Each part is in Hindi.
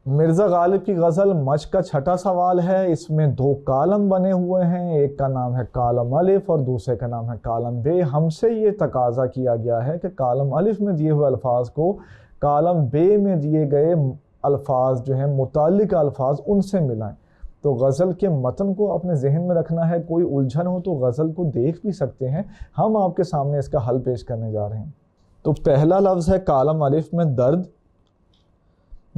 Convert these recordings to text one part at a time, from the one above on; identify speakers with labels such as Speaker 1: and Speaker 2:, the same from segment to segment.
Speaker 1: मिर्ज़ा गालिब की गज़ल मच का छठा सवाल है। इसमें दो कालम बने हुए हैं, एक का नाम है कालम अलिफ और दूसरे का नाम है कालम बे। हमसे ये तकाजा किया गया है कि कालम अलिफ में दिए हुए अल्फाज को कालम बे में दिए गए अल्फाज जो हैं मुताल्लिक अल्फाज उनसे मिलाएं। तो गज़ल के मतन को अपने जहन में रखना है। कोई उलझन हो तो गज़ल को देख भी सकते हैं। हम आपके सामने इसका हल पेश करने जा रहे हैं। तो पहला लफ्ज़ है कालम अलिफ में दर्द।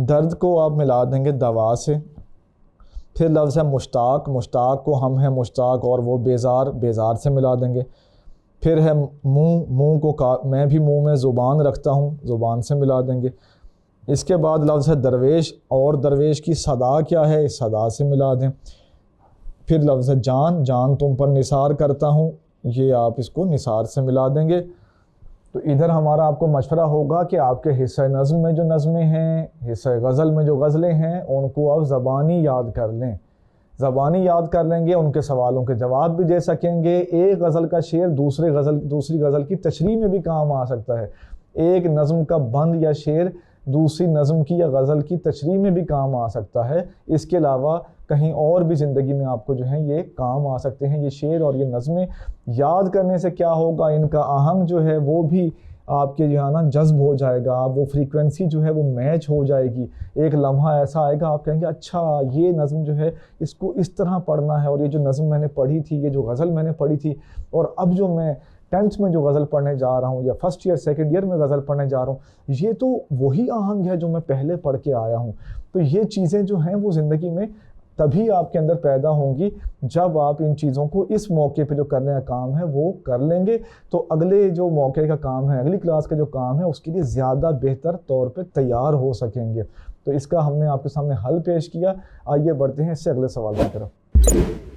Speaker 1: दर्द को आप मिला देंगे दवा से। फिर लफ्ज़ है मुश्ताक। मुश्ताक को हम हैं मुश्ताक और वो बेज़ार, बेज़ार से मिला देंगे। फिर है मुँह। मुँह को मैं भी मुँह में ज़ुबान रखता हूँ, ज़ुबान से मिला देंगे। इसके बाद लफ्ज़ है दरवेश, और दरवेश की सदा क्या है, इस सदा से मिला दें। फिर लफ्ज़ है जान। जान तुम पर निसार करता हूँ, ये आप इसको निसार से मिला देंगे। तो इधर हमारा आपको मशवरा होगा कि आपके हिस्सा नज़्म में जो नज़में हैं, हिस्सा गज़ल में जो गज़लें हैं, उनको आप ज़बानी याद कर लें। ज़बानी याद कर लेंगे, उनके सवालों के जवाब भी दे सकेंगे। एक गज़ल का शेर दूसरी गज़ल की तशरीह में भी काम आ सकता है। एक नज़्म का बंद या शेर दूसरी नज़्म की या गज़ल की तशरीह में भी काम आ सकता है। इसके अलावा कहीं और भी ज़िंदगी में आपको जो है ये काम आ सकते हैं। ये शेर और ये नज़में याद करने से क्या होगा, इनका आहंग जो है वो भी आपके जो है ना जज्ब हो जाएगा। वो फ्रीक्वेंसी जो है वो मैच हो जाएगी। एक लम्हा ऐसा आएगा आप कहेंगे अच्छा ये नज़्म जो है इसको इस तरह पढ़ना है, और ये जो नज़्म मैंने पढ़ी थी, ये जो गज़ल मैंने पढ़ी थी, और अब जो मैं 10th में जो गज़ल पढ़ने जा रहा हूँ या फर्स्ट ईयर सेकंड ईयर में गज़ल पढ़ने जा रहा हूँ, ये तो वही आहंग है जो मैं पहले पढ़ के आया हूँ। तो ये चीज़ें जो हैं वो ज़िंदगी में तभी आपके अंदर पैदा होंगी जब आप इन चीज़ों को इस मौके पे जो करने का काम है वो कर लेंगे। तो अगले जो मौके का काम है, अगली क्लास का जो काम है, उसके लिए ज़्यादा बेहतर तौर पे तैयार हो सकेंगे। तो इसका हमने आपके सामने हल पेश किया। आइए बढ़ते हैं इससे अगले सवाल की तरफ।